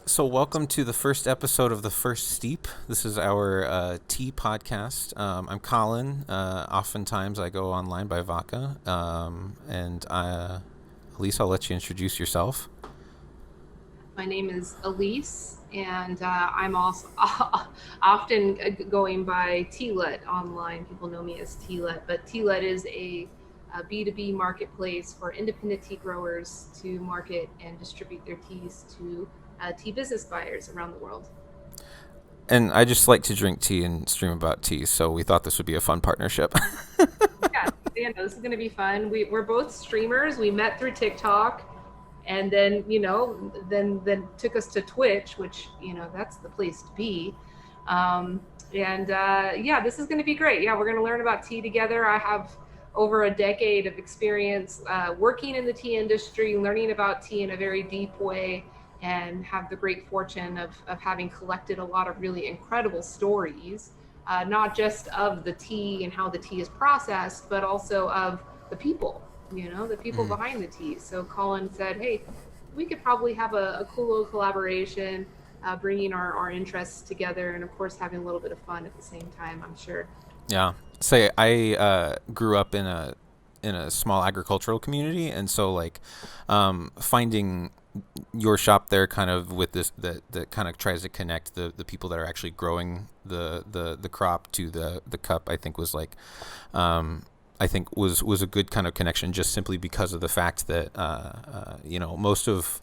So, welcome to the first episode of the First Steep. This is our tea podcast. I'm Colin. Oftentimes, I go online by Vodka. Elise, I'll let you introduce yourself. My name is Elyse, and I'm also often going by Tealet online. People know me as Tealet, but Tealet is a B2B marketplace for independent tea growers to market and distribute their teas to tea business buyers around the world. And I just like to drink tea and stream about tea, so we thought this would be a fun partnership. Yeah, this is going to be fun. We're both streamers. We met through TikTok, and then then took us to Twitch, which that's the place to be. And Yeah, this is going to be great. Yeah, we're going to learn about tea together. I have over a decade of experience working in the tea industry, learning about tea in a very deep way, and have the great fortune of having collected a lot of really incredible stories, not just of the tea and how the tea is processed, but also of the people, the people Mm. behind the tea. So Colin said, hey, we could probably have a cool little collaboration, bringing our interests together, and of course having a little bit of fun at the same time, I'm sure. Yeah. Say I grew up in a small agricultural community, and so like finding your shop there kind of with this that kind of tries to connect the people that are actually growing the crop to the cup. I think was like I think was a good kind of connection, just simply because of the fact that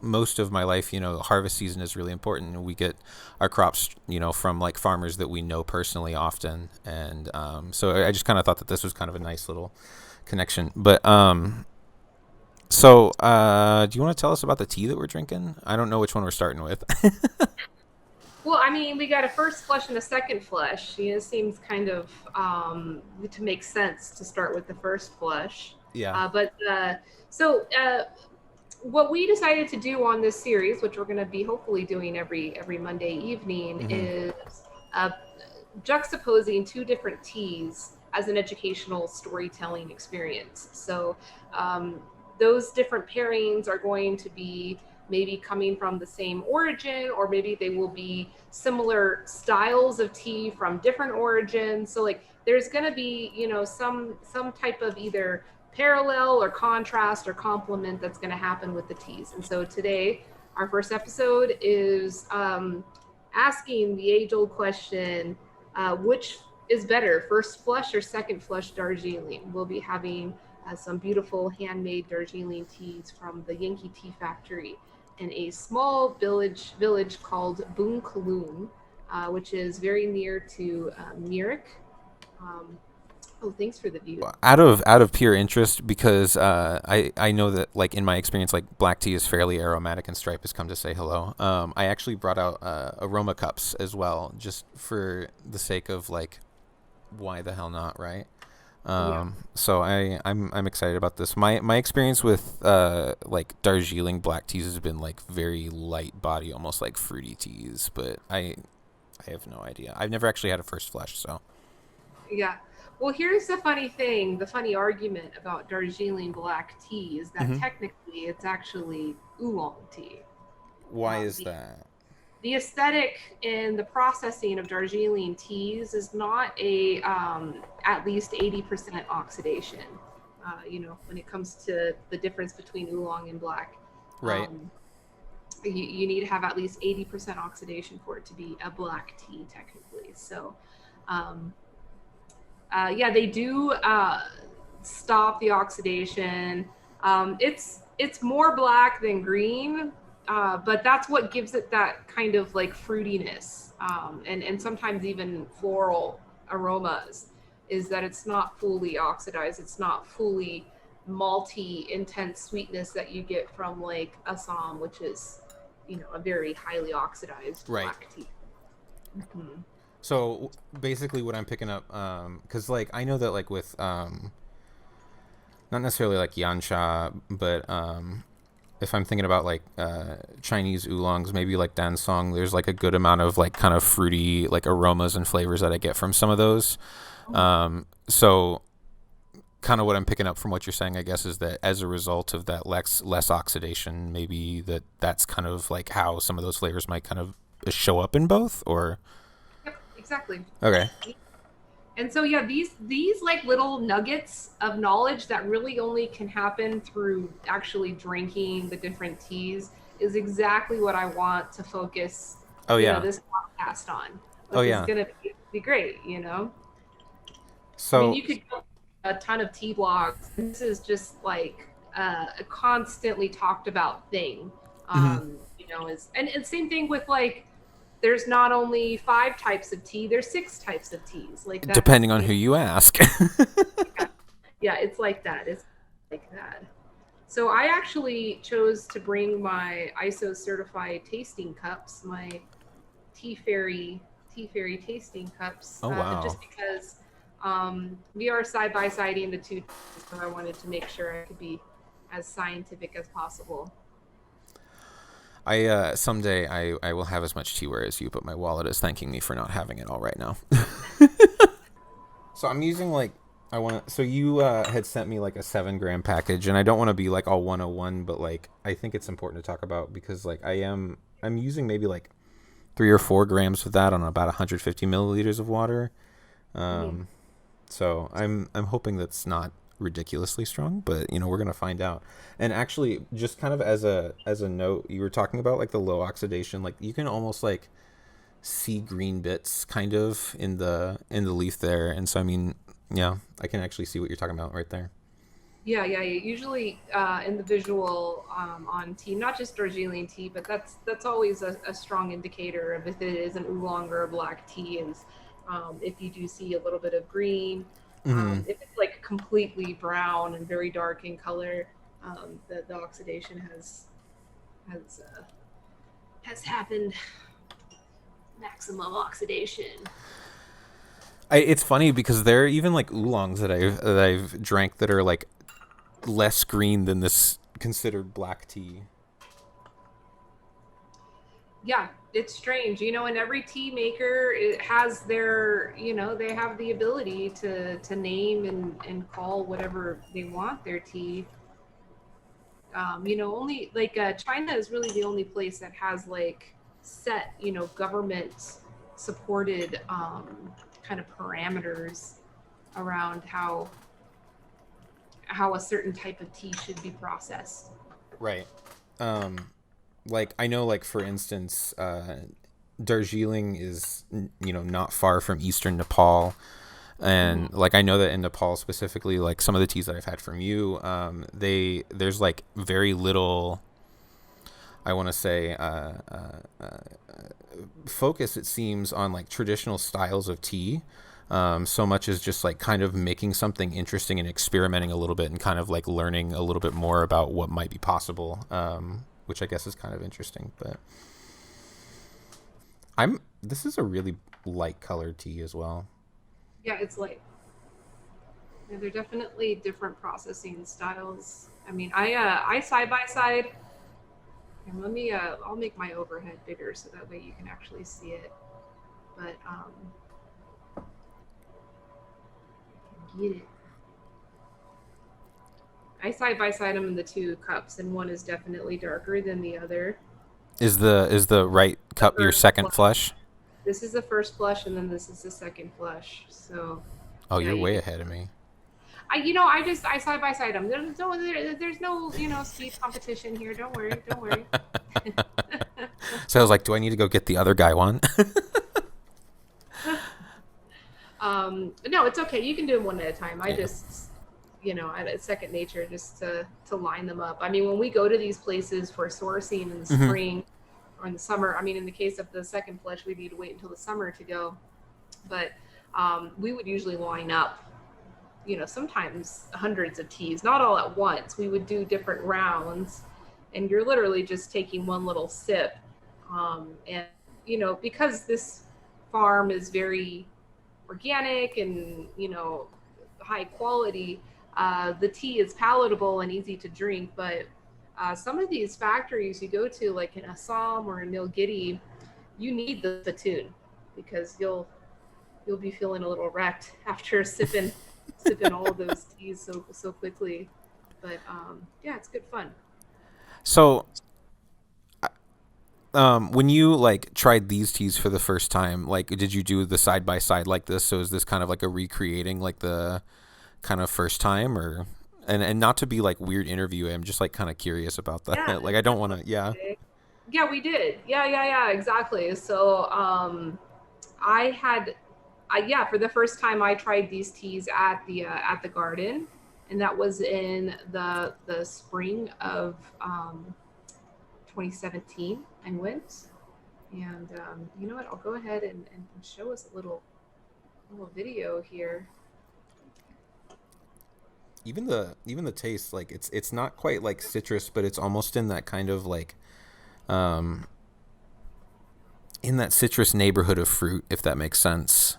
most of my life, harvest season is really important, and we get our crops, from like farmers that we know personally often, and so I just kind of thought that this was kind of a nice little connection. But do you want to tell us about the tea that we're drinking? I don't know which one we're starting with. Well, I mean, we got a first flush and a second flush. It seems kind of to make sense to start with the first flush. Yeah. But so What we decided to do on this series, which we're going to be hopefully doing every Monday evening, Mm-hmm. is uh, juxtaposing two different teas as an educational storytelling experience. So um, those different pairings are going to be maybe coming from the same origin, or maybe they will be similar styles of tea from different origins. So like there's going to be some type of either parallel or contrast or complement that's going to happen with the teas. And so today, our first episode is asking the age old question, which is better, first flush or second flush Darjeeling? We'll be having some beautiful handmade Darjeeling teas from the Yanki Tea Factory in a small village called Boon, which is very near to Mirik. Um, oh, thanks for the view. Out of pure interest, because I know that, like, in my experience, like, black tea is fairly aromatic, and Stripe has come to say hello. I actually brought out aroma cups as well, just for the sake of, like, why the hell not, right? Yeah. So I'm excited about this. My experience with like Darjeeling black teas has been like very light body, almost like fruity teas, but I have no idea. I've never actually had a first flush, so. Yeah. Well, here's the funny thing, the funny argument about Darjeeling black tea is that Hmm. technically it's actually oolong tea. Why Uh, is the, that? the aesthetic in the processing of Darjeeling teas is not a at least 80% oxidation. When it comes to the difference between oolong and black, Right. um, you need to have at least 80% oxidation for it to be a black tea, technically. So, um, yeah, they do stop the oxidation. It's more black than green, but that's what gives it that kind of like fruitiness, and sometimes even floral aromas. Is that it's not fully oxidized. It's not fully malty, intense sweetness that you get from like Assam, which is a very highly oxidized Right. black tea. Mm-hmm. So basically, what I'm picking up, because like I know that like with not necessarily like Yansha, but if I'm thinking about like Chinese oolongs, maybe like Dansong, there's like a good amount of like kind of fruity like aromas and flavors that I get from some of those. So kind of what I'm picking up from what you're saying, I guess, is that as a result of that less oxidation, maybe that's kind of like how some of those flavors might kind of show up in both, or Yep, exactly. okay. And so yeah, these like little nuggets of knowledge that really only can happen through actually drinking the different teas is exactly what I want to focus, Oh yeah. this podcast on, Oh which is yeah. gonna be great. I mean, So you could go a ton of tea blogs. This is just like a constantly talked about thing. mhm. Is and same thing with like there's not only 5 types of tea, there's 6 types of teas. Like that's Depending on who you ask. yeah, yeah, it's like that. It's like that. So I actually chose to bring my ISO certified tasting cups, my Tea Fairy tasting cups, Oh wow. just because we are side by siding the two, so I wanted to make sure I could be as scientific as possible. I someday I will have as much teaware as you, but my wallet is thanking me for not having it all right now. So I'm using like I want to. So you had sent me like a 7 gram package, and I don't want to be like all 101, but like I think it's important to talk about because like I'm using maybe like 3 or 4 grams of that on about 150 milliliters of water. Mhm. Um, so I'm hoping that's not ridiculously strong, but we're gonna find out. And actually, just kind of as a note, you were talking about like the low oxidation, like you can almost like see green bits kind of in the leaf there, and so I mean, yeah, I can actually see what you're talking about right there. Yeah, yeah. Usually in the visual on tea, not just Darjeeling tea, but that's always a strong indicator of if it is an oolong or a black tea. Is if you do see a little bit of green, Mm-hmm. if it's like completely brown and very dark in color, the oxidation has uh, has happened. Maximum oxidation. It's funny because there are even like oolongs that I've drank that are like less green than this considered black tea. Yeah, it's strange, and every tea maker it has they have the ability to name and call whatever they want their tea. Only like China is really the only place that has like set, government supported kind of parameters around how a certain type of tea should be processed. Right. Um, like I know, like for instance, Darjeeling is not far from eastern Nepal, Mm-hmm. and like I know that in Nepal specifically, like some of the teas that I've had from you, there's like very little. I want to say focus it seems on like traditional styles of tea. So much as just like kind of making something interesting and experimenting a little bit and kind of like learning a little bit more about what might be possible, which I guess is kind of interesting. But this is a really light colored tea as well. Yeah, it's like they're definitely different processing styles. I mean, I side by side. And let me I'll make my overhead bigger so that way you can actually see it. But get it. I side by side them in the 2 cups, and one is definitely darker than the other. Is the right The cup your first second flush. flush? This is the first flush, and then this is the second flush. So, Oh, yeah, you're you way can. ahead of me. I side by side them. There's no speed competition here. Don't worry, don't worry. So I was like, do I need to go get the other guy one? No, it's okay. You can do them one at a time. I Yeah. just, it's second nature just to line them up. I mean, when we go to these places for sourcing in the Hmm. spring or in the summer, I mean, in the case of the second flush, we need to wait until the summer to go. But we would usually line up, sometimes hundreds of teas, not all at once. We would do different rounds, and you're literally just taking one little sip. And, because this farm is very organic and high quality, the tea is palatable and easy to drink. But some of these factories you go to, like in Assam or in Nilgiri, you need the spittoon because you'll be feeling a little wrecked after sipping sip in all of those teas so quickly. But yeah, it's good fun. So, when you like tried these teas for the first time, like, did you do the side by side like this? So is this kind of like a recreating like the kind of first time, or and not to be like weird interview, I'm just like kind of curious about Yeah, that. Like, I don't want to. Yeah. definitely. Yeah, we did. Yeah, exactly. So I had, yeah, for the first time I tried these teas at the garden, and that was in the spring of 2017. I went, and you know what? I'll go ahead and show us a little video here. Even the taste, like it's not quite like citrus, but it's almost in that kind of like um in that citrus neighborhood of fruit, if that makes sense.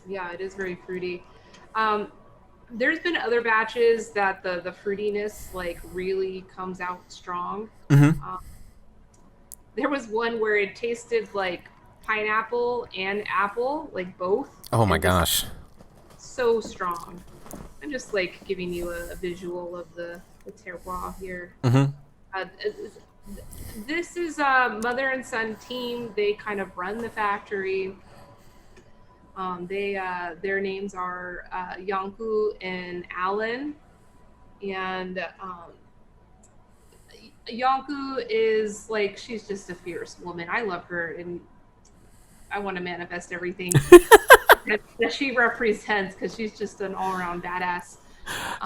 Yeah, it is very fruity. Um, there's been other batches that the fruitiness like really comes out strong. Mm-hmm. Um, there was one where it tasted like pineapple and apple, like both, Oh my and just gosh. so strong. I'm just like giving you a visual of the terroir here. Mm-hmm. Uh, this is a mother and son team. They kind of run the factory. They their names are Yanku and Alan, and Yanku is like she's just a fierce woman. I love her, and I want to manifest everything that she represents because she's just an all around badass.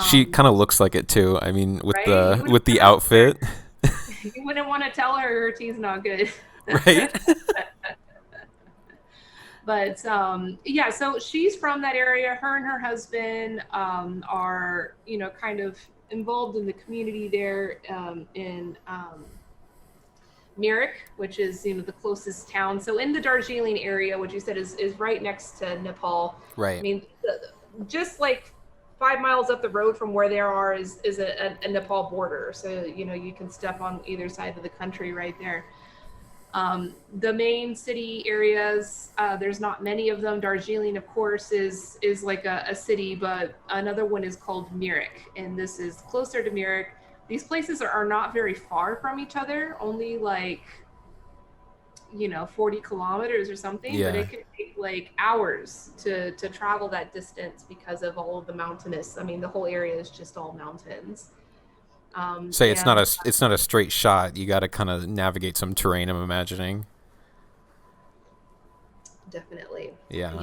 She Um, kind of looks like it too. I mean, with right? You the wouldn't with want the to mess with outfit, her. You wouldn't want to tell her her tea's not good. right? But yeah, so she's from that area. Her and her husband are, kind of involved in the community there in Mirik, which is, the closest town. So in the Darjeeling area, which you said is right next to Nepal. I Right. mean, just like 5 miles up the road from where they are is a Nepal border. So, you can step on either side of the country right there. The main city areas, there's not many of them. Darjeeling, of course, is like a city, but another one is called Mirik, and this is closer to Mirik. These places are not very far from each other, only like 40 kilometers or something, but Yeah. it could take like hours to travel that distance because of all of the mountainous. I mean, the whole area is just all mountains. Say And it's not a straight shot. You got to kind of navigate some terrain, I'm imagining. Definitely. Yeah.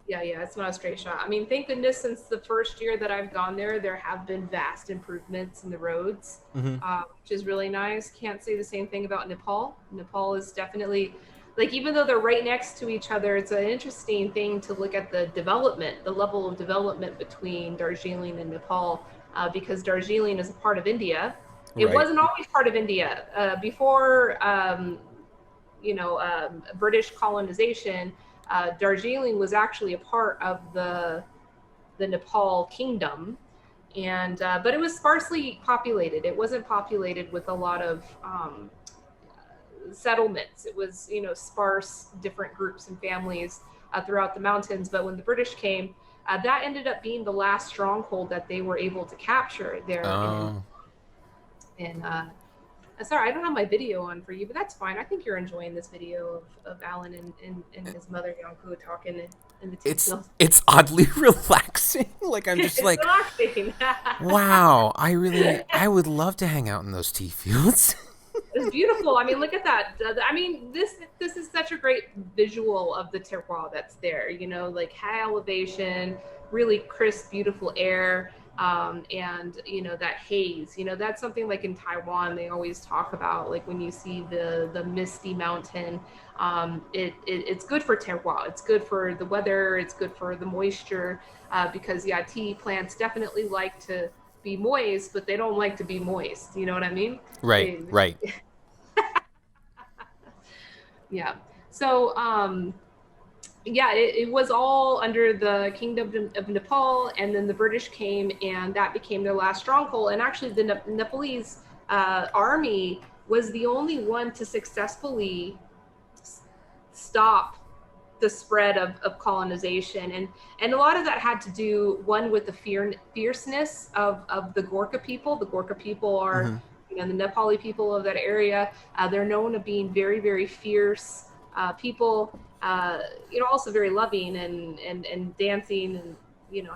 Yeah. It's not a straight shot. I mean, thank goodness since the first year that I've gone there, there have been vast improvements in the roads, Mm-hmm. which is really nice. Can't say the same thing about Nepal. Nepal is definitely, like, even though they're right next to each other, it's an interesting thing to look at the development, the level of development between Darjeeling and Nepal, because Darjeeling is a part of India. It Right. wasn't always part of India. Before British colonization, Darjeeling was actually a part of the Nepal kingdom, and but it was sparsely populated. It wasn't populated with a lot of settlements. It was sparse, different groups and families throughout the mountains. But when the British came, that ended up being the last stronghold that they were able to capture there Oh. in sorry, I don't have my video on for you, but that's fine. I think you're enjoying this video of Alan and his mother Yonko talking in the tea field. It's oddly relaxing. Like, I'm just It's like, relaxing. wow. I would love to hang out in those tea fields. It's beautiful. I mean, look at that. I mean, this is such a great visual of the terroir that's there. Like high elevation, really crisp, beautiful air, and that haze. That's something like in Taiwan they always talk about. Like when you see the misty mountain, it's good for terroir. It's good for the weather. It's good for the moisture, because yeah, tea plants definitely like to be moist, but they don't like to be moist. You know what I mean? Right. They Right. Yeah. So, yeah, it was all under the Kingdom of Nepal, and then the British came, and that became their last stronghold. And actually, the Nepalese army was the only one to successfully stop the spread of colonization, and a lot of that had to do, one, with the fierceness of the Gorkha people. The Gorkha people are, Mm-hmm. the Nepali people of that area. They're known of being very, very fierce people. Also very loving and dancing and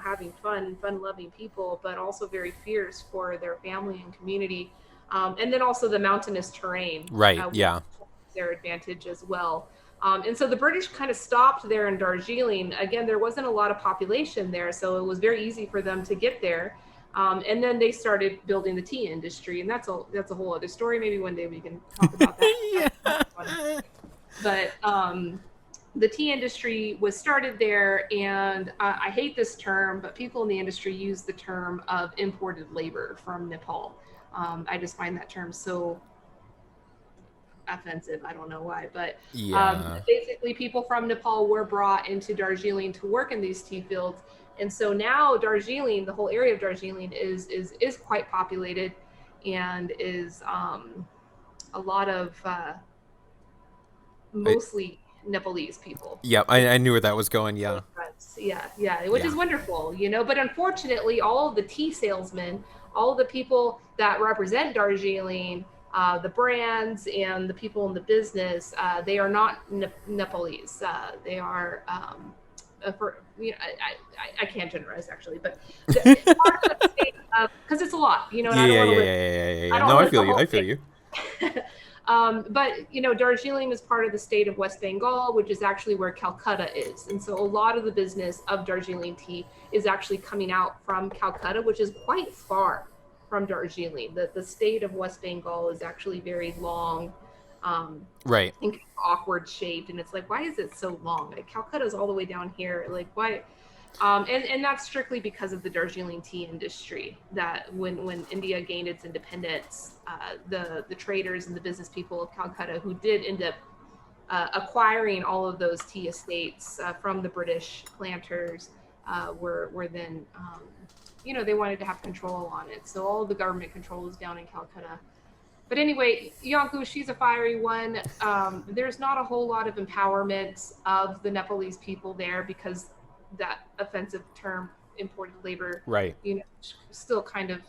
having fun loving people, but also very fierce for their family and community. And then also the mountainous terrain, Right. which Yeah. was their advantage as well. And so the British kind of stopped there in Darjeeling. Again, there wasn't a lot of population there, so it was very easy for them to get there. And then they started building the tea industry, and that's a whole other story. Maybe one day we can talk about that. Yeah. But the tea industry was started there, and I hate this term, but people in the industry use the term of imported labor from Nepal. I just find that term so offensive. I don't know why, but Yeah. basically, people from Nepal were brought into Darjeeling to work in these tea fields, and so now Darjeeling, the whole area of Darjeeling, is quite populated, and is a lot of I, mostly Nepalese people. yeah. I knew where that was going. Yeah. Yeah, which is Yeah. wonderful. But unfortunately, all of the tea salesmen, all of the people that represent Darjeeling, the brands and the people in the business, they are not Nepalese. They are, I can't generalize actually, but part of the state, because it's a lot, and Yeah. I don't Yeah. want to Yeah. list, Yeah. Yeah. I Yeah. don't No, want I to list feel the you. whole I feel thing. you. But Darjeeling is part of the state of West Bengal, which is actually where Calcutta is, and so a lot of the business of Darjeeling tea is actually coming out from Calcutta, which is quite far from Darjeeling. The state of West Bengal is actually very long, um, Right. and kind of awkward shaped, and it's like, why is it so long? Like Calcutta is all the way down here. Like why? And that's strictly because of the Darjeeling tea industry. That when India gained its independence, the traders and the business people of Calcutta, who did end up acquiring all of those tea estates from the British planters, were then they wanted to have control on it. So all of the government control is down in Calcutta. But anyway, Yanku, she's a fiery one. There's not a whole lot of empowerment of the Nepalese people there, because that offensive term, imported labor, Right. still kind of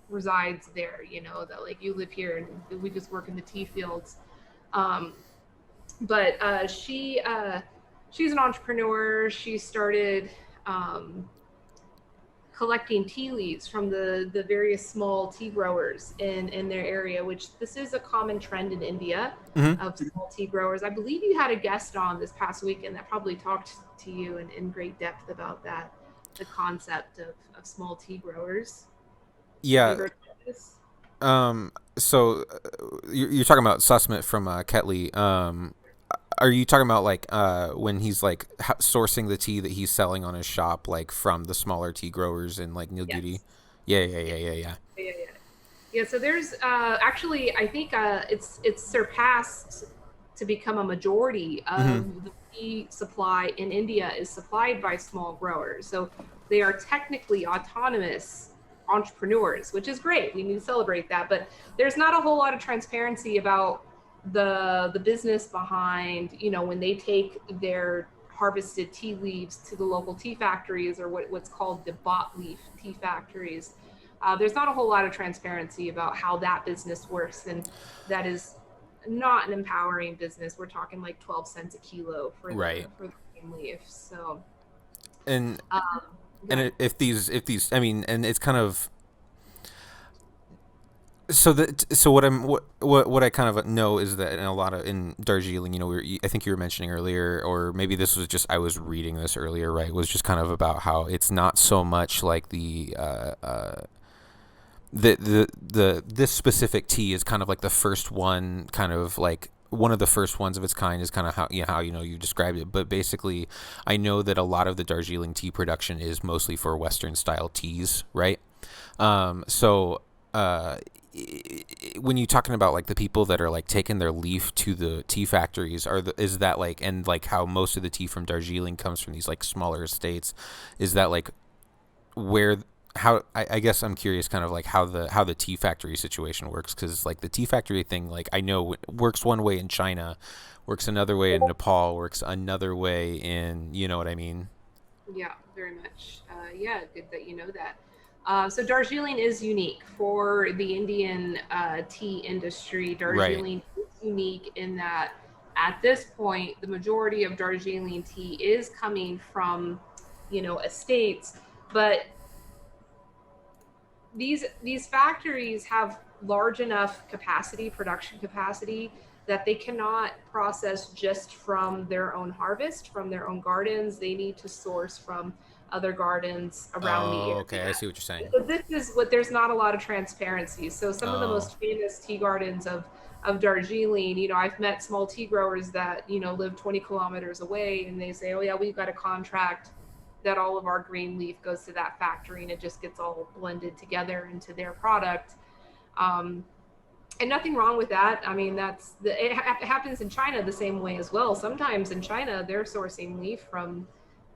resides there. That like you live here and we just work in the tea fields. Um, but she's an entrepreneur. She started collecting tea leaves from the various small tea growers in their area, which this is a common trend in India, Mm-hmm. of small tea growers. I believe you had a guest on this past weekend that probably talked to you in great depth about that, the concept of small tea growers. Have you Yeah. heard of this? So you're talking about Sussman from Ketley. Are you talking about like when he's like sourcing the tea that he's selling on his shop, like from the smaller tea growers in like Nilgiri? Yes. Yeah. Yeah. Yeah. Yeah. Yeah. Yeah. Yeah. Yeah, so there's actually, I think it's surpassed to become a majority Mm-hmm. of the tea supply in India is supplied by small growers. So they are technically autonomous entrepreneurs, which is great. We need to celebrate that. But there's not a whole lot of transparency about the business behind, when they take their harvested tea leaves to the local tea factories, or what's called the bot leaf tea factories. There's not a whole lot of transparency about how that business works, and that is not an empowering business. We're talking like 12 cents a kilo for the Right. for the green leaf. So, And um, and yeah, if these, I mean, and it's kind of so what I kind of know is that in a lot of in Darjeeling, I think you were mentioning earlier, or maybe this was just I was reading this earlier, right? Was just kind of about how it's not so much like the this specific tea is kind of like the first one, kind of like one of the first ones of its kind, is kind of how you described it. But basically, I know that a lot of the Darjeeling tea production is mostly for Western style teas, right? So when you're talking about like the people that are like taking their leaf to the tea factories, is that like, and like how most of the tea from Darjeeling comes from these like smaller estates, is that like where how I guess I'm curious, kind of like how the tea factory situation works, because like the tea factory thing, like I know works one way in China, works another way in Nepal, works another way in, you know what I mean? Yeah, very much. Yeah, good that you know that. So Darjeeling is unique for the Indian tea industry. Right. Darjeeling is unique in that at this point, the majority of Darjeeling tea is coming from, estates, but these factories have large enough capacity, production capacity, that they cannot process just from their own harvest, from their own gardens. They need to source from other gardens around the Oh, okay. I area. see what you're saying. So this is what there's not a lot of transparency. So some of the Oh, most famous tea gardens of Darjeeling, I've met small tea growers that, live 20 kilometers away, and they say, oh yeah, we've got a contract that all of our green leaf goes to that factory and it just gets all blended together into their product. Um, and nothing wrong with that. I mean, it happens in China the same way as well. Sometimes in China, they're sourcing leaf from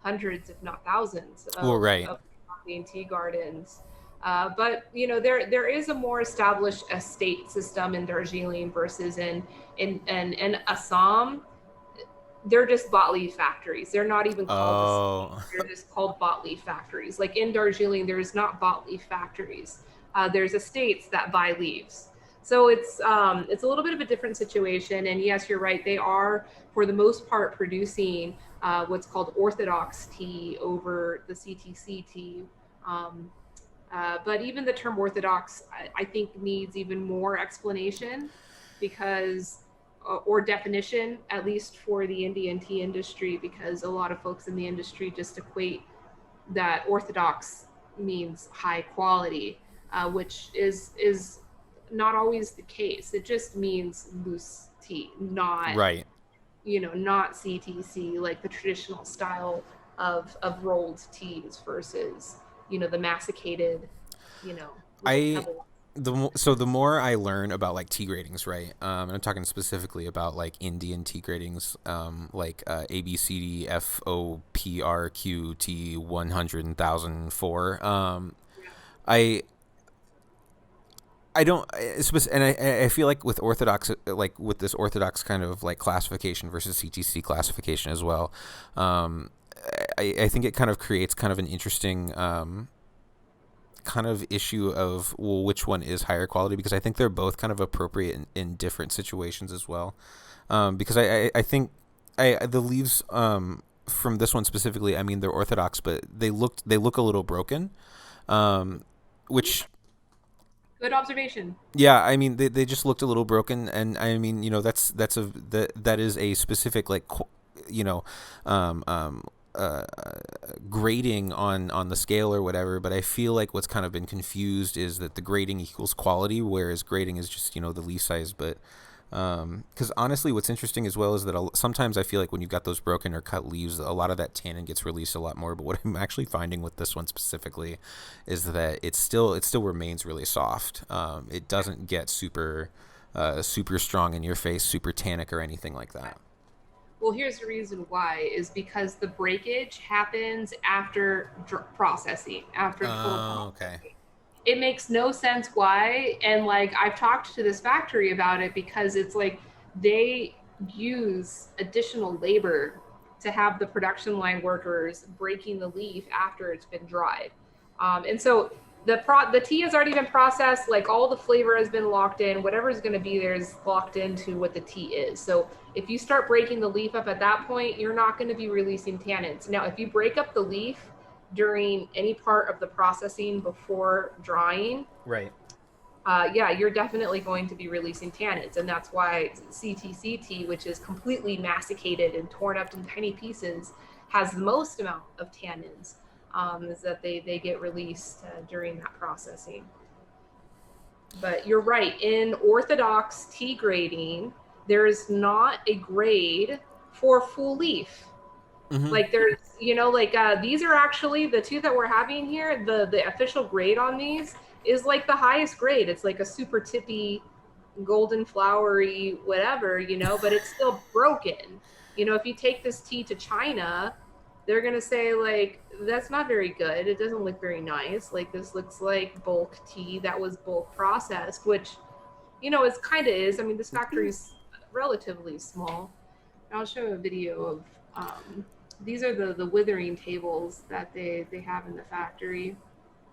hundreds, if not thousands, well, of, right. of Indian tea gardens. But there is a more established estate system in Darjeeling versus in Assam. They're just bot leaf factories. They're not even called estates. Oh, They're just called bot leaf factories. Like in Darjeeling, there's not bot leaf factories. There's estates that buy leaves. So it's a little bit of a different situation. And yes, you're right. They are, for the most part, producing what's called orthodox tea over the CTC tea. Um, but even the term orthodox, I think, needs even more explanation because, or definition, at least for the Indian tea industry, because a lot of folks in the industry just equate that orthodox means high quality, which is not always the case. It just means loose tea, right. not CTC, like the traditional style of rolled teas versus the masticated, with the I pebble. so the more I learn about like tea gradings, right? And I'm talking specifically about like Indian tea gradings, like A B C D F O P R Q T 100,004. Yeah. I I don't, and I feel like with Orthodox, like with this Orthodox kind of like classification versus CTC classification as well, um, I think it kind of creates kind of an interesting kind of issue of, well, which one is higher quality, because I think they're both kind of appropriate in different situations as well. Because I think the leaves from this one specifically, I mean they're Orthodox, but they look a little broken, um, which Good observation. yeah, I mean they just looked a little broken, and I mean, that is a specific like you know um, um, grading on the scale or whatever. But I feel like what's kind of been confused is that the grading equals quality, whereas grading is just the leaf size. But because honestly, what's interesting as well is that sometimes I feel like when you've got those broken or cut leaves, a lot of that tannin gets released a lot more. But what I'm actually finding with this one specifically is that it still remains really soft. It doesn't get super strong in your face, super tannic or anything like that. Well, here's the reason why is because the breakage happens after processing, after total Oh, okay. processing. It makes no sense why. And like, I've talked to this factory about it because it's like they use additional labor to have the production line workers breaking the leaf after it's been dried. And so the tea has already been processed, like all the flavor has been locked in, whatever is going to be there is locked into what the tea is. So if you start breaking the leaf up at that point, you're not going to be releasing tannins. Now if you break up the leaf during any part of the processing before drying, Right. yeah, you're definitely going to be releasing tannins. And that's why CTCT, which is completely masticated and torn up in tiny pieces, has the most amount of tannins, is that they get released during that processing. But you're right. In orthodox tea grading, there is not a grade for full leaf. Mm-hmm. Like there's, like these are actually the two that we're having here. The official grade on these is like the highest grade. It's like a super tippy, golden flowery, whatever, but it's still broken. If you take this tea to China, they're going to say like, that's not very good. It doesn't look very nice. Like this looks like bulk tea that was bulk processed, which, it's kind of is. I mean, this factory's relatively small. I'll show a video of, these are the withering tables that they have in the factory.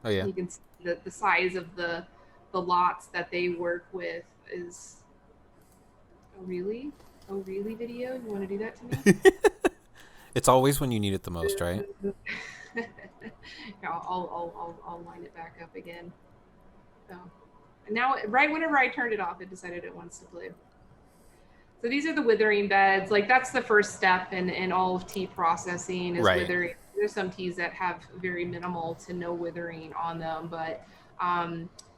Oh yeah. You can see the size of the lots that they work with is, oh really? Oh really video? You want to do that to me? It's always when you need it the most, right? Yeah, I'll line it back up again. So now, right whenever I turned it off, it decided it wants to play. So these are the withering beds. Like that's the first step in all of tea processing is Right. withering. There's some teas that have very minimal to no withering on them, but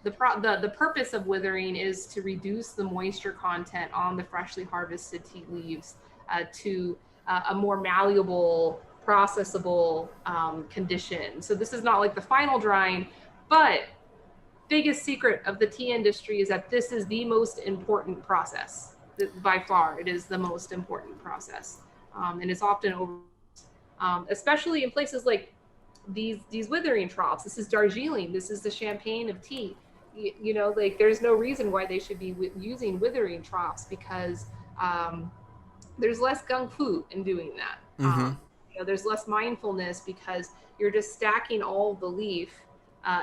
the purpose of withering is to reduce the moisture content on the freshly harvested tea leaves to a more malleable, processable condition. So this is not like the final drying, but biggest secret of the tea industry is that this is the most important process. By far, it is the most important process, and it's often over, especially in places like these withering troughs. This is Darjeeling. This is the champagne of tea. Like there's no reason why they should be using withering troughs because there's less gung fu in doing that. Mm-hmm. There's less mindfulness because you're just stacking all the leaf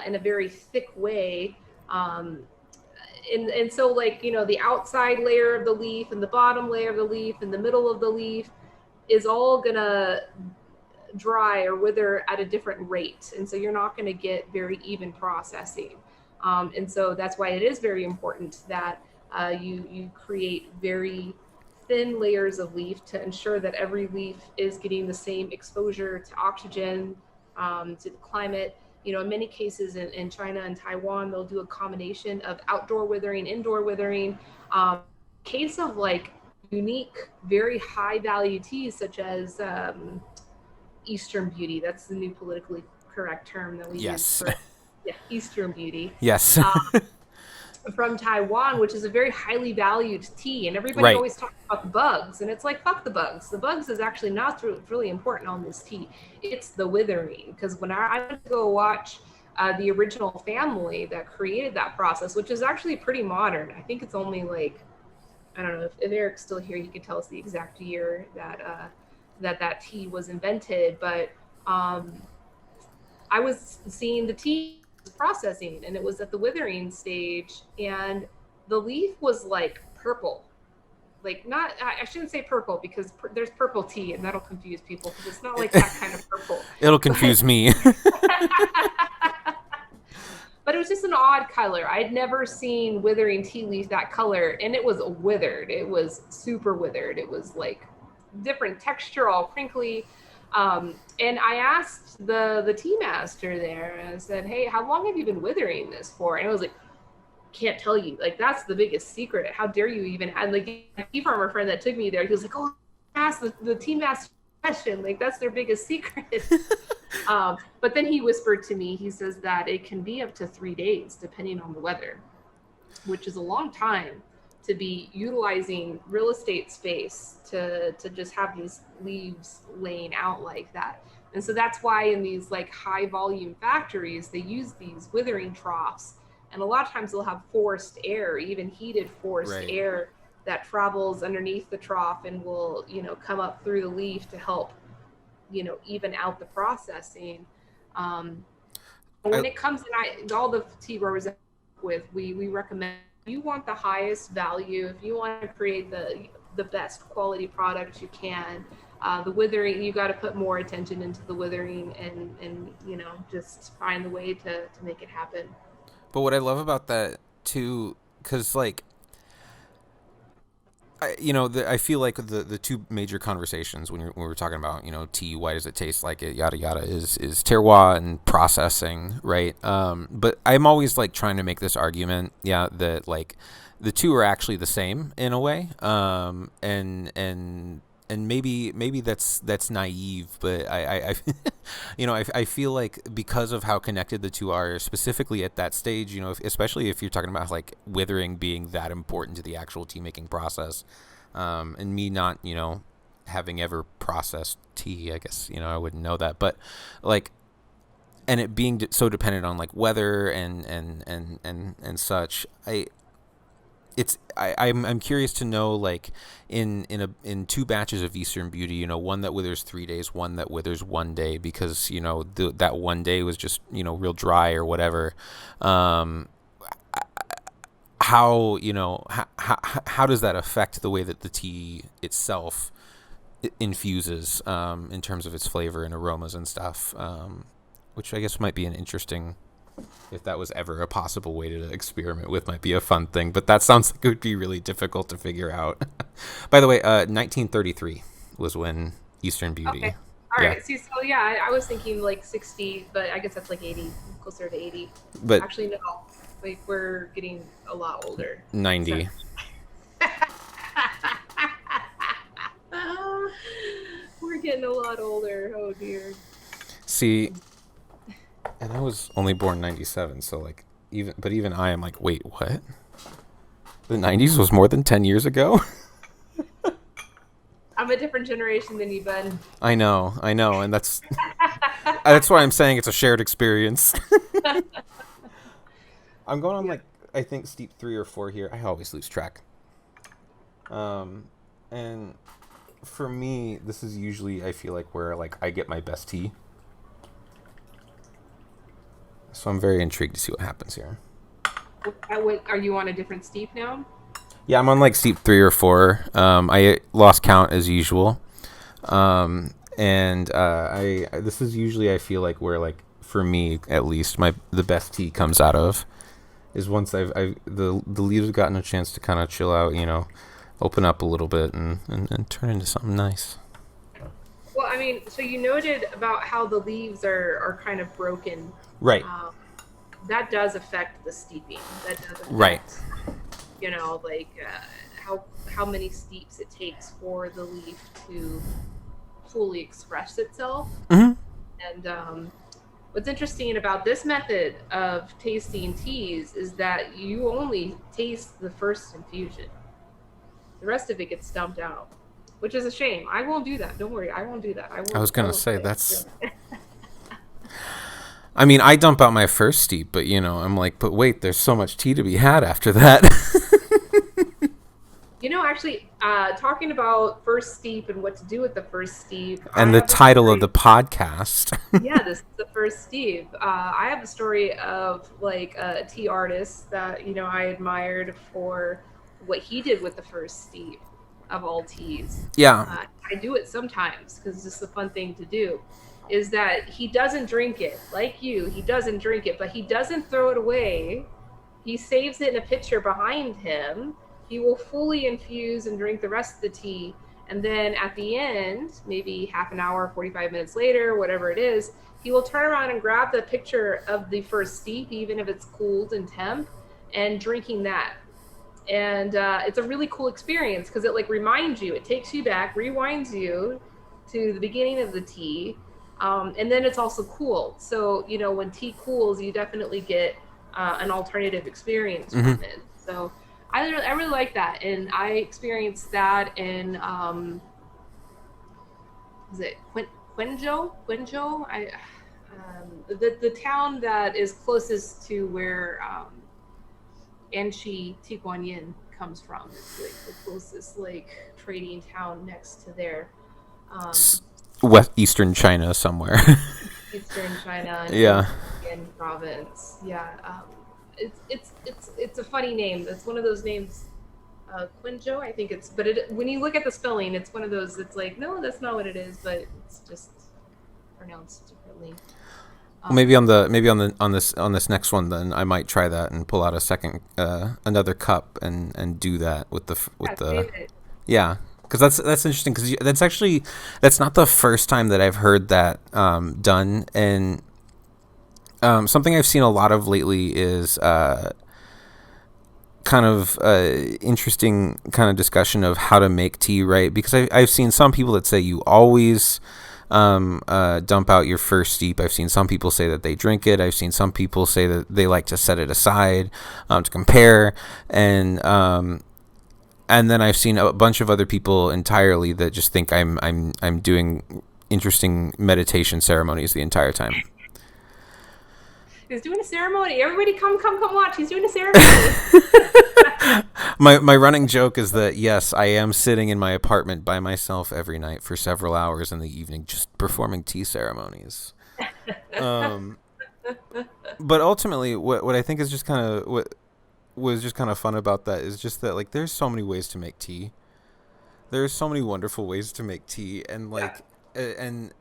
in a very thick way. And so like, the outside layer of the leaf and the bottom layer of the leaf and the middle of the leaf is all gonna dry or wither at a different rate. And so you're not gonna get very even processing. And so that's why it is very important that you create very thin layers of leaf to ensure that every leaf is getting the same exposure to oxygen, to the climate. In many cases in China and Taiwan, they'll do a combination of outdoor withering, indoor withering. Case of like unique, very high value teas, such as Eastern Beauty. That's the new politically correct term that we use Yes. for, yeah, Eastern Beauty. Yes. From Taiwan, which is a very highly valued tea, and everybody Right. always talks about the bugs, and it's like, fuck the bugs. The bugs is actually not really important on this tea. It's the withering, because when I went to go watch the original family that created that process, which is actually pretty modern. I think it's only like, I don't know if Eric's still here, he could tell us the exact year that tea was invented, but I was seeing the tea processing and it was at the withering stage and the leaf was like purple, like not, I shouldn't say purple because there's purple tea and that'll confuse people because it's not like that kind of purple. It'll confuse me. But it was just an odd color. I'd never seen withering tea leaf that color, and it was withered. It was super withered. It was like different texture, all crinkly. And I asked the tea master there, and I said, "Hey, how long have you been withering this for?" And it was like, "Can't tell you. Like that's the biggest secret. How dare you even?" And like a tea farmer friend that took me there, he was like, "Oh, ask the tea master question. Like that's their biggest secret." But then he whispered to me, he says that it can be up to 3 days depending on the weather, which is a long time to be utilizing real estate space to just have these leaves laying out like that. And so that's why in these like high volume factories, they use these withering troughs. And a lot of times they'll have forced air, even heated forced Right. air that travels underneath the trough and will, come up through the leaf to help, even out the processing. When it comes in, all the tea growers I work with, we recommend, if you want the highest value, if you want to create the best quality product you can, the withering, you got to put more attention into the withering and just find the way to make it happen. But what I love about that too, because like, I feel like the two major conversations when we're talking about tea, why does it taste like it, yada yada, is terroir and processing, right? But I'm always like trying to make this argument, yeah, that like the two are actually the same in a way, and maybe that's naive, but I I feel like because of how connected the two are, specifically at that stage, especially if you're talking about like withering being that important to the actual tea making process, and me not having ever processed tea, I guess, I wouldn't know that. But like, and it being so dependent on like weather and such, I'm curious to know, like, in two batches of Eastern Beauty, one that withers 3 days, one that withers one day, because that one day was just real dry or whatever. How does that affect the way that the tea itself infuses, in terms of its flavor and aromas and stuff, which I guess might be an interesting, if that was ever a possible way to experiment with, might be a fun thing. But that sounds like it would be really difficult to figure out. By the way, 1933 was when Eastern Beauty. Okay. All right. See, so yeah, I was thinking like 60, but I guess that's like 80, closer to 80. But actually, no. Like, we're getting a lot older. 90. So. We're getting a lot older. Oh dear. See, and I was only born 97, so like even I am like, wait, what? The 90s was more than 10 years ago? I'm a different generation than you, Ben. I know, and that's why I'm saying it's a shared experience. I'm going on like, I think, steep 3 or 4 here. I always lose track. And for me, this is usually, I feel like, where like I get my best tea. So I'm very intrigued to see what happens here. Are you on a different steep now? Yeah, I'm on like steep 3 or 4. I lost count as usual. And I this is usually, I feel like, where, like, for me at least, the best tea comes out of is once the leaves have gotten a chance to kind of chill out, open up a little bit and turn into something nice. Well, I mean, so you noted about how the leaves are kind of broken. Right. That does affect the steeping. That does affect, right. Like how many steeps it takes for the leaf to fully express itself. Mm-hmm. And what's interesting about this method of tasting teas is that you only taste the first infusion. The rest of it gets dumped out, which is a shame. I won't do that. Don't worry. I won't do that. I was going to say, that's... I mean, I dump out my first steep, but, I'm like, but wait, there's so much tea to be had after that. Actually, talking about first steep and what to do with the first steep. And the title of the podcast. Yeah, this is the first steep. I have a story of, like, a tea artist that, I admired for what he did with the first steep of all teas. Yeah. I do it sometimes because it's just a fun thing to do. Is that he doesn't drink it like you. He doesn't drink it, but he doesn't throw it away. He saves it in a pitcher behind him. He will fully infuse and drink the rest of the tea. And then at the end, maybe half an hour, 45 minutes later, whatever it is, he will turn around and grab the pitcher of the first steep, even if it's cooled in temp, and drinking that. And it's a really cool experience because it, like, reminds you, it takes you back, rewinds you to the beginning of the tea. And then it's also cooled. So, when tea cools, you definitely get an alternative experience from Mm-hmm. it. So I really like that. And I experienced that in, was it Quinzhou? The town that is closest to where Yanki Tea comes from. It's like the closest, like, trading town next to there. Eastern China somewhere. Eastern China. Yeah. Province. Yeah. It's a funny name. It's one of those names. Quinzhou, I think it's. But when you look at the spelling, it's one of those. It's like, no, that's not what it is. But it's just pronounced differently. Maybe on this next one, then I might try that and pull out a second another cup and do that with the. Yeah. Because that's interesting. Because that's not the first time that I've heard that done, and something I've seen a lot of lately is kind of interesting kind of discussion of how to make tea right. Because I've seen some people that say you always dump out your first steep. I've seen some people say that they drink it. I've seen some people say that they like to set it aside to compare, and and then I've seen a bunch of other people entirely that just think I'm doing interesting meditation ceremonies the entire time. He's doing a ceremony. Everybody come watch. He's doing a ceremony. My running joke is that yes, I am sitting in my apartment by myself every night for several hours in the evening, just performing tea ceremonies. Um, but ultimately, what I think is just kind of what was just kind of fun about that is just that like there's so many ways to make tea. There's so many wonderful ways to make tea, and Yeah. like and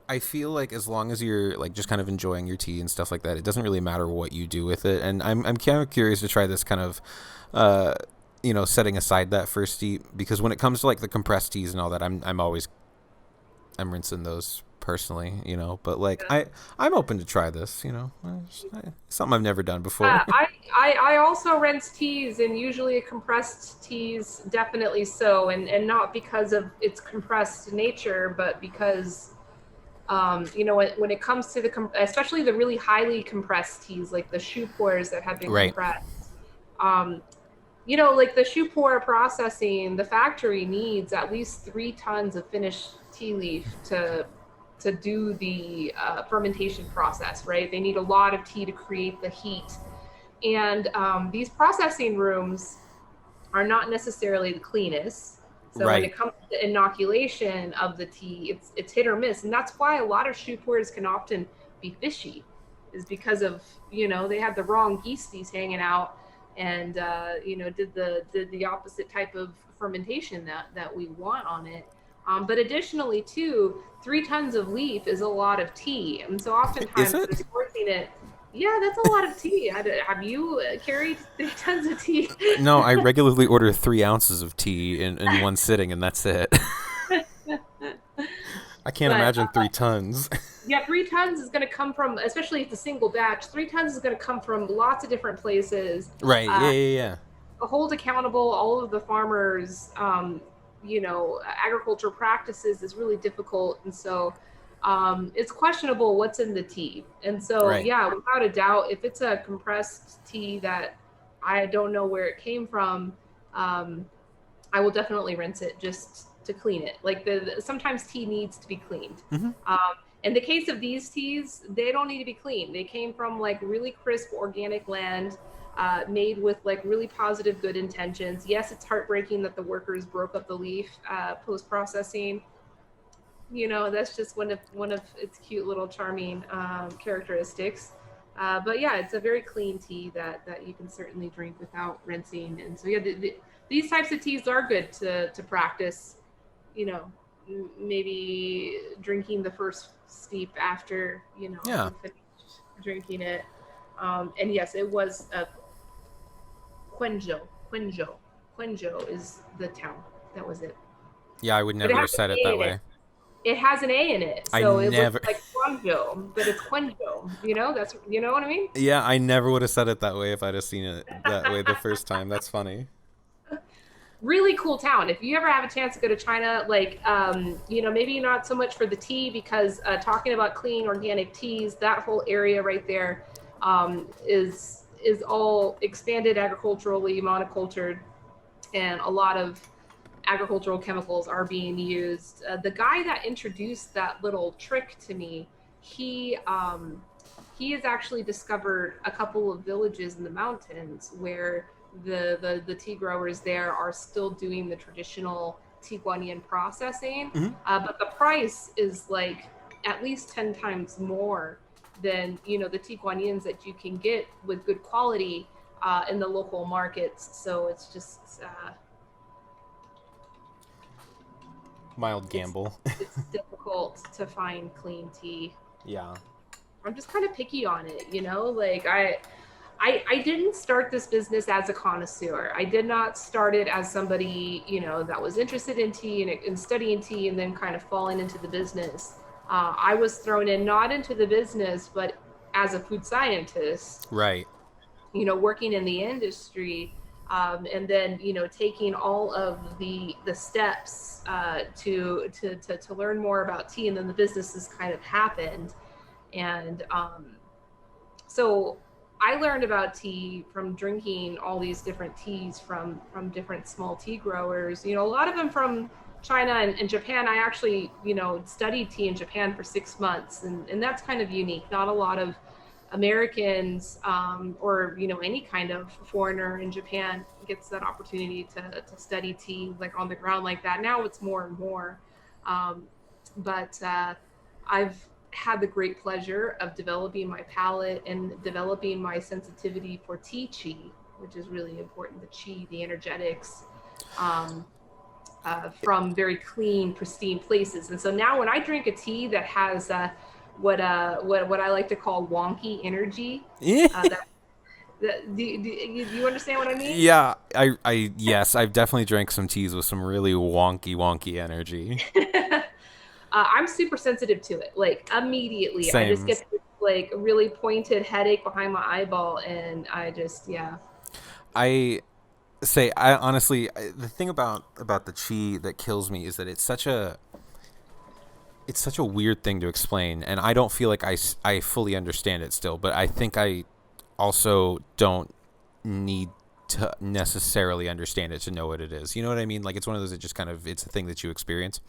I feel like as long as you're like just kind of enjoying your tea and stuff like that, it doesn't really matter what you do with it. And I'm kind of curious to try this kind of, uh, setting aside that first steep, because when it comes to like the compressed teas and all that, I'm rinsing those personally, But like I'm open to try this, something I've never done before. I also rinse teas, and usually compressed teas, definitely so, and not because of its compressed nature, but because when it comes to especially the really highly compressed teas, like the shoe pours that have been Right. compressed. Um, like the shoe pour processing, the factory needs at least 3 tons of finished tea leaf to do the fermentation process, right? They need a lot of tea to create the heat. And these processing rooms are not necessarily the cleanest. So when Right. it comes to inoculation of the tea, it's hit or miss, and that's why a lot of shoe pours can often be fishy, is because of they had the wrong yeasties hanging out, and did the opposite type of fermentation that we want on it. But additionally, too, 3 tons of leaf is a lot of tea, and so Is oftentimes it? the sourcing it, yeah, that's a lot of tea. Have you carried 3 tons of tea? No, I regularly order 3 ounces of tea in one sitting, and that's it. I can't But imagine 3 tons. yeah, 3 tons is going to come from, especially if it's a single batch, 3 tons is going to come from lots of different places. Right. Yeah. Uh, Yeah. Yeah. hold accountable all of the farmers, agriculture practices is really difficult. And so it's questionable what's in the tea. And so, Right. yeah, without a doubt, if it's a compressed tea that I don't know where it came from, um, I will definitely rinse it just to clean it. Like sometimes tea needs to be cleaned. Mm-hmm. Um, in the case of these teas, they don't need to be cleaned. They came from like really crisp organic land, made with like really positive, good intentions. Yes, it's heartbreaking that the workers broke up the leaf post processing. That's just one of its cute little charming characteristics. But yeah, it's a very clean tea that you can certainly drink without rinsing. And so yeah, these types of teas are good to practice. You know, maybe drinking the first steep after Yeah. you finish drinking it. And yes, it was Quenjo. Quenjo. Quenjo is the town. That was it. Yeah. I would But it never has have an said it A that in it. way. It has an A in it, I so it looks never. like Quanjo, but it's Quenjo. That's what I mean. Yeah, I never would have said it that way if I'd have seen it that way the first time. That's funny. Really cool town. If you ever have a chance to go to China, like maybe not so much for the tea, because talking about clean organic teas, that whole area right there is all expanded agriculturally, monocultured, and a lot of agricultural chemicals are being used. The guy that introduced that little trick to me, he has actually discovered a couple of villages in the mountains where the tea growers there are still doing the traditional Tiguanian processing, Mm-hmm. but the price is like at least 10 times more than the Tiguanians that you can get with good quality in the local markets. So it's just Mild it's gamble. it's difficult to find clean tea. Yeah. I'm just kind of picky on it, like I didn't start this business as a connoisseur. I did not start it as somebody, that was interested in tea and studying tea and then kind of falling into the business. I was thrown in not into the business, but as a food scientist, Right. working in the industry, and then taking all of the steps to learn more about tea, and then the business has kind of happened. And so I learned about tea from drinking all these different teas from different small tea growers. A lot of them from China and Japan. I actually, studied tea in Japan for 6 months, and that's kind of unique. Not a lot of Americans, or any kind of foreigner in Japan gets that opportunity to study tea like on the ground like that. Now it's more and more, um, but I've had the great pleasure of developing my palate and developing my sensitivity for tea chi, which is really important. The chi, the energetics, um, from very clean, pristine places. And so now when I drink a tea that has what I like to call wonky energy, do you understand what I mean? Yeah, yes, I've definitely drank some teas with some really wonky energy. I'm super sensitive to it. Like immediately, I just Same. get this, like really pointed headache behind my eyeball, and I just yeah. I say I honestly the thing about the chi that kills me is that it's such a weird thing to explain, and I don't feel like I fully understand it still, but I think I also don't need to necessarily understand it to know what it is. You know what I mean? Like it's one of those that just kind of it's a thing that you experience.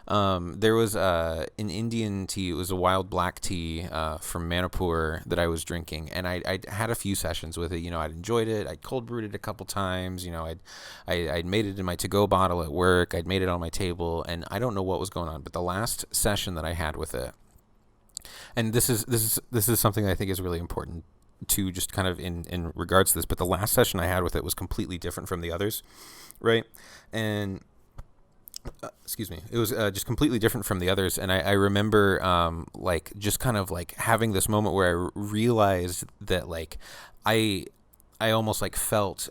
There was an Indian tea. It was a wild black tea from Manipur that I was drinking, and I'd had a few sessions with it. I'd enjoyed it. I'd cold brewed it a couple times. I'd made it in my to-go bottle at work. I'd made it on my table, and I don't know what was going on. But the last session that I had with it, and this is something that I think is really important to just kind of in regards to this. But the last session I had with it was completely different from the others, right? And excuse me, it was just completely different from the others. And I remember like just kind of like having this moment where I realized that like I I almost like felt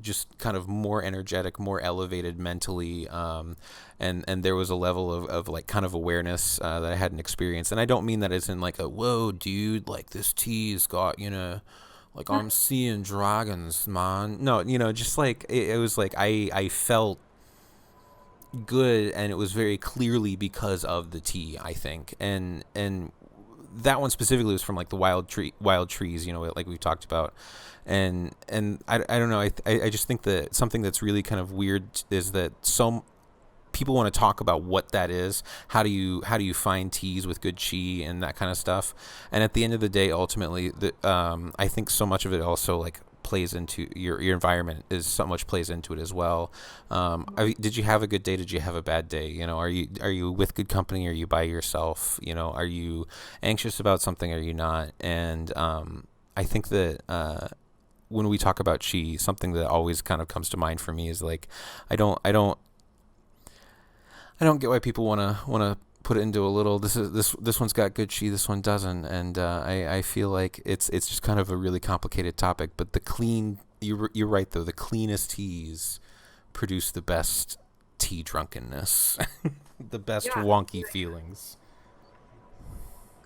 just kind of more energetic, more elevated mentally, and there was a level of like kind of awareness that I hadn't experienced. And I don't mean that as in like a whoa, dude, like this tea's got like I'm seeing dragons, man. No, just like it was like I felt good, and it was very clearly because of the tea, I think. And that one specifically was from like the wild trees, like we talked about. And I don't know, I just think that something that's really kind of weird is that some people want to talk about what that is. How do you find teas with good chi and that kind of stuff? And at the end of the day, ultimately, I think so much of it also like plays into your environment, is so much plays into it as well. Did you have a good day? Did you have a bad day? Are you with good company? Are you by yourself? Are you anxious about something? Are you not? And I think that when we talk about chi, something that always kind of comes to mind for me is like I don't get why people wanna put it into a little this one's got good chi, this one doesn't. And I feel like it's just kind of a really complicated topic. But the clean, you're right though, the cleanest teas produce the best tea drunkenness, the best Yeah, wonky feelings.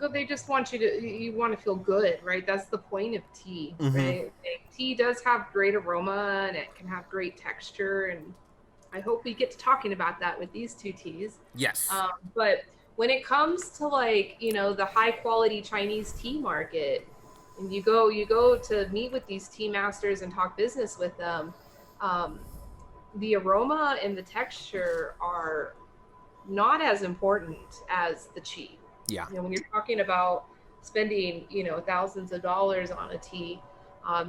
good. They just want you want to feel good, right? That's the point of tea, Mm-hmm. right? Like, tea does have great aroma and it can have great texture, and I hope we get to talking about that with these two teas. Yes. But when it comes to like the high quality Chinese tea market, and you go to meet with these tea masters and talk business with them, um, the aroma and the texture are not as important as the chi. Yeah. When you're talking about spending thousands of dollars on a tea,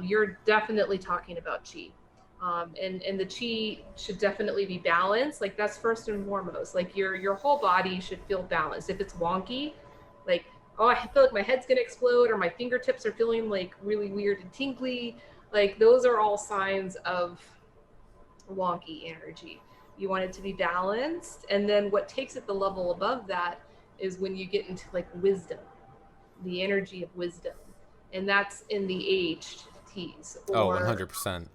you're definitely talking about chi. And the chi should definitely be balanced. Like that's first and foremost. Like your whole body should feel balanced. If it's wonky, like oh I feel like my head's gonna explode, or my fingertips are feeling like really weird and tingly, like those are all signs of wonky energy. You want it to be balanced. And then what takes it the level above that is when you get into like wisdom, the energy of wisdom. And that's in the aged teas, Oh, or 100%.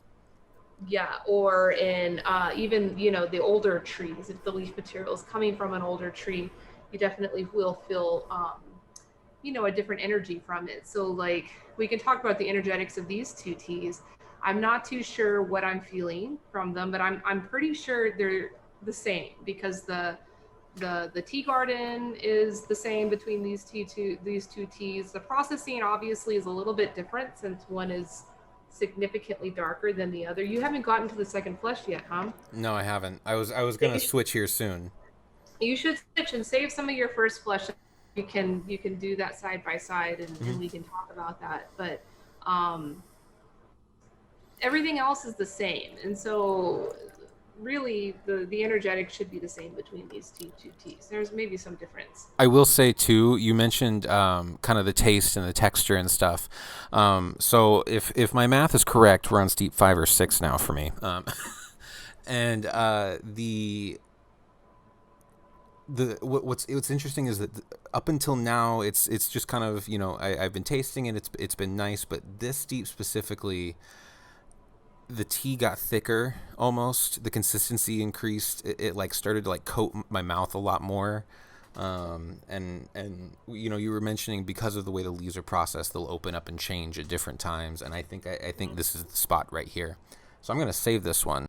yeah, or in even the older trees. If the leaf material is coming from an older tree, you definitely will feel a different energy from it. So like we can talk about the energetics of these two teas. I'm not too sure what I'm feeling from them, but I'm pretty sure they're the same, because The tea garden is the same between these two teas. The processing obviously is a little bit different since one is significantly darker than the other. You haven't gotten to the second flush yet, huh? No, I haven't. I was gonna switch here soon. You should switch and save some of your first flush. You can do that side by side, and Hmm. we can talk about that. But um, everything else is the same, and so really the energetic should be the same between these two teas. There's maybe some difference. I will say too, you mentioned kind of the taste and the texture and stuff. So if my math is correct, we're on steep 5 or 6 now for me. And what's interesting is that up until now, it's just kind of, I've been tasting it. It's been nice, but this steep specifically, the tea got thicker almost. The consistency increased. It like started to like coat my mouth a lot more. And you were mentioning because of the way the leaves are processed, they'll open up and change at different times. And I think this is the spot right here. So I'm gonna save this one.